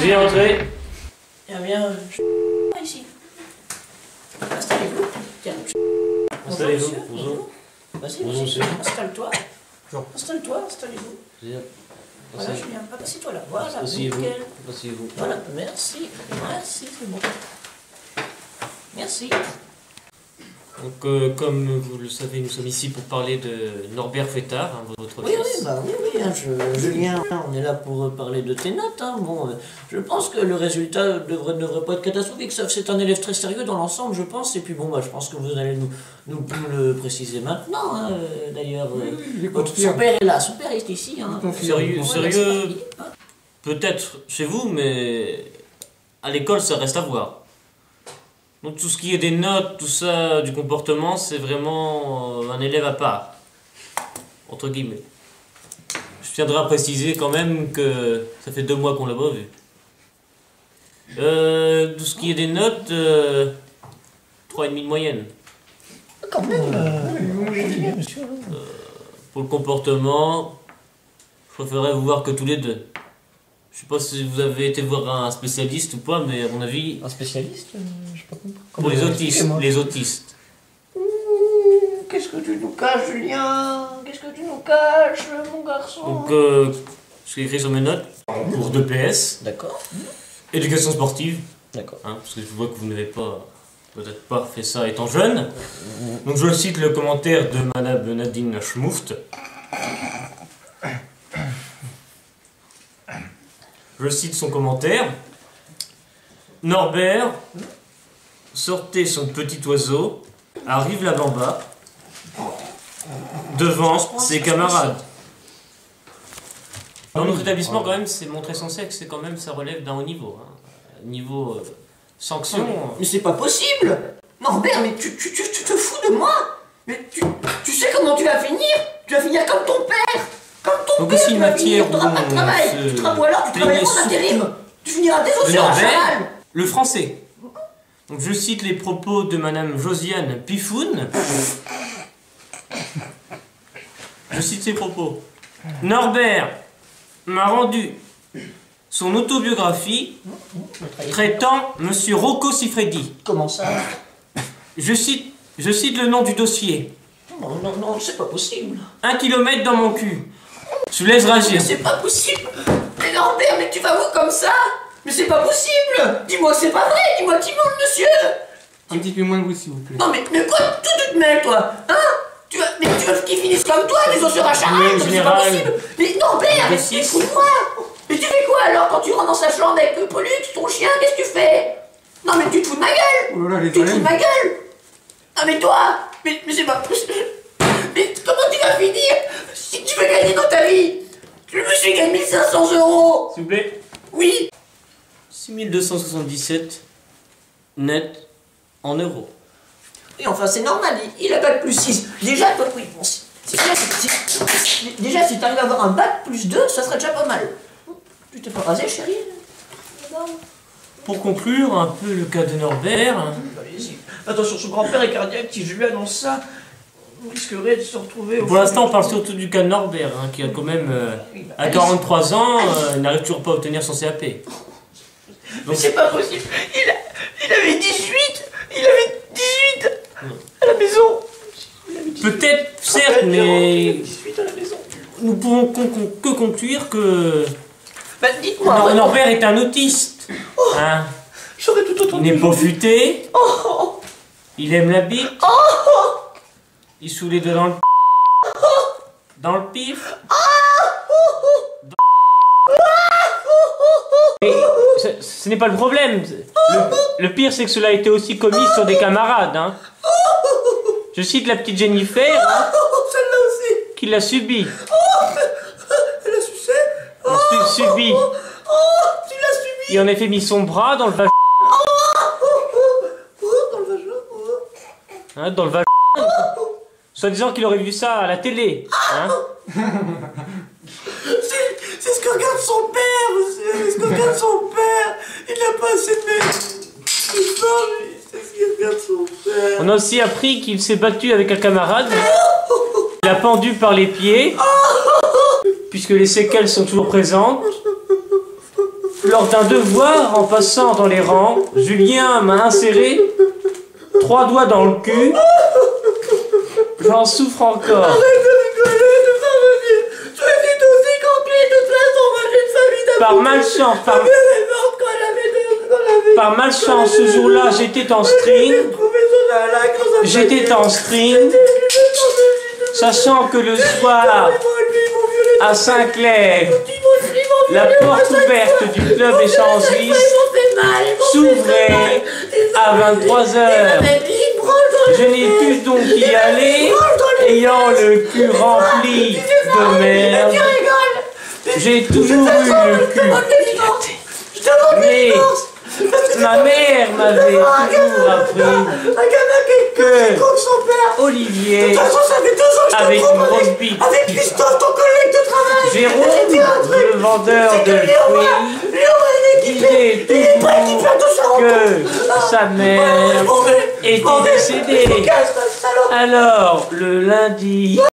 Veuillez entrer. Viens, ici. Installez-vous. Tiens. Installez-vous. Bonjour. Vas-y, Bonjour, monsieur. installe-toi. Installe-toi, installez-vous. Voilà, Julien, assieds-toi là. Voilà, Asseyez-vous. nickel. Asseyez-vous. Voilà, merci. Merci, c'est bon. Merci. Donc, comme vous le savez, nous sommes ici pour parler de Norbert Feuettard, hein, votre Oui, fils. oui, hein, Julien, on est là pour parler de tes notes. Hein. Bon, je pense que le résultat devrait pas être catastrophique, sauf que c'est un élève très sérieux dans l'ensemble, je pense. Et puis bon, je pense que vous allez nous le préciser maintenant, hein, d'ailleurs. Son père est là, son père est ici. Hein. Sérieux, Voilà, sérieux peut-être chez vous, mais à l'école, ça reste à voir. Donc tout ce qui est des notes, tout ça, du comportement, c'est vraiment un élève à part, entre guillemets. Je tiendrai à préciser quand même que ça fait 2 mois qu'on l'a pas vu. Tout ce qui est des notes, 3,5 de moyenne. Quand même, monsieur. Pour le comportement, je préférerais vous voir que tous les deux. Je sais pas si vous avez été voir un spécialiste ou pas, mais à mon avis... Un spécialiste je sais pas compris. Pour les autistes, les autistes. Qu'est-ce que tu nous caches, Julien? Qu'est-ce que tu nous caches, mon garçon? Donc, ce qui est écrit sur mes notes, cours de PS, D'accord. éducation sportive, D'accord. hein, parce que je vois que vous n'avez pas, peut-être pas fait ça étant jeune. Donc je cite le commentaire de Madame Nadine Schmouft. Je cite son commentaire. Norbert sortait son petit oiseau, arrive là en bas, devant ses camarades. Dans notre établissement, quand même, c'est montrer son sexe, c'est quand même, ça relève d'un haut niveau. Hein. Niveau sanction. Mais c'est pas possible! Norbert, mais tu te fous de moi? Mais tu sais comment tu vas finir? Tu vas finir comme ton père! Comme ton Donc père, aussi tu une vas matière finir, t'auras pas de travail! Ou alors tu travailleras en intérim! Tu finiras désossé en cheval! Le français. Donc je cite les propos de Madame Josiane Pifoun. Je cite ses propos. Norbert m'a rendu son autobiographie traitant Monsieur Rocco Siffredi. Comment ça? Je cite le nom du dossier. Non, c'est pas possible. 1 kilomètre dans mon cul. Je vous laisse réagir. Mais c'est pas possible! Mais Norbert, mais tu vas où comme ça? Mais c'est pas possible! Dis-moi que c'est pas vrai! Dis-moi qui ment le monsieur! Un petit peu moins de bruit, s'il vous plaît. Non mais quoi? Tout tu te mêles, toi? Hein? Tu veux qu'ils finissent comme toi, les osseurs à charade? C'est pas possible! Mais Norbert, mais tu fous de moi! Mais tu fais quoi alors quand tu rentres dans sa chambre avec le Pollux, ton chien, qu'est-ce que tu fais? Non mais tu te fous de ma gueule! Oh là là, les Tu te fous de toilettes. ma gueule! Ah mais toi! Mais c'est pas possible! Mais comment tu vas finir si tu veux gagner dans ta vie? Le monsieur gagne 1500 €! S'il vous plaît. Oui! 6277 net en euros. Et enfin, c'est normal, il a bac plus 6. Déjà, toi, oui, bon, déjà, si t'arrives à avoir un bac plus 2, ça serait déjà pas mal. Tu t'es pas rasé, chérie? Pour conclure un peu le cas de Norbert, Allez-y. Attention, son grand-père est cardiaque, si je lui annonce ça, vous risquerez de se retrouver au pour l'instant on parle surtout du cas de Norbert, hein, qui a quand même, à 43 ans, il n'arrive toujours pas à obtenir son CAP. Mais c'est pas possible, il avait 18, il avait 18 à la maison. Peut-être, certes, mais 18 à la maison. nous pouvons que conclure que Bah, dites-moi. Norbert est un autiste. Hein. J'aurais tout Il entendu. n'est pas futé, Oh, il aime la bite, il soule les deux dans le pif. Et ce n'est pas le problème. Le pire, c'est que cela a été aussi commis sur des camarades. Hein. Je cite la petite Jennifer, hein, celle-là aussi. qui l'a subi. Elle a sucé. Subi. Tu l'as subi. Il en a fait mis son bras dans le vagin. Dans le vagin. Hein, dans le vagin. Soit disant qu'il aurait vu ça à la télé. Hein. C'est ce que regarde son père, monsieur. C'est ce que regarde son père. Il n'a pas assez de mec. C'est ce qu'il regarde son père. On a aussi appris qu'il s'est battu avec un camarade. Il l'a pendu par les pieds. Puisque les séquelles sont toujours présentes. Lors d'un devoir, en passant dans les rangs, Julien m'a inséré 3 doigts dans le cul. J'en souffre encore. Arrête de rigoler, de pas revenir. Je suis aussi complet, de toute façon, moi j'ai une famille d'amis. Par malchance, Ma mère est morte quand elle avait par malchance, ce jour-là, j'étais en string. J'étais en string, sachant que le soir, à Saint-Clair, la porte ouverte du club échangiste s'ouvrait à 23h. Je n'ai pu donc y aller, ayant le cul rempli de merde. J'ai toujours eu le cul. Mais ma mère m'avait toujours appris que Olivier, avec une grosse bite, avec Christophe, ton collègue de travail, Jérôme, le vendeur de fruits, disait toujours que sa mère était décédée. Alors, le lundi,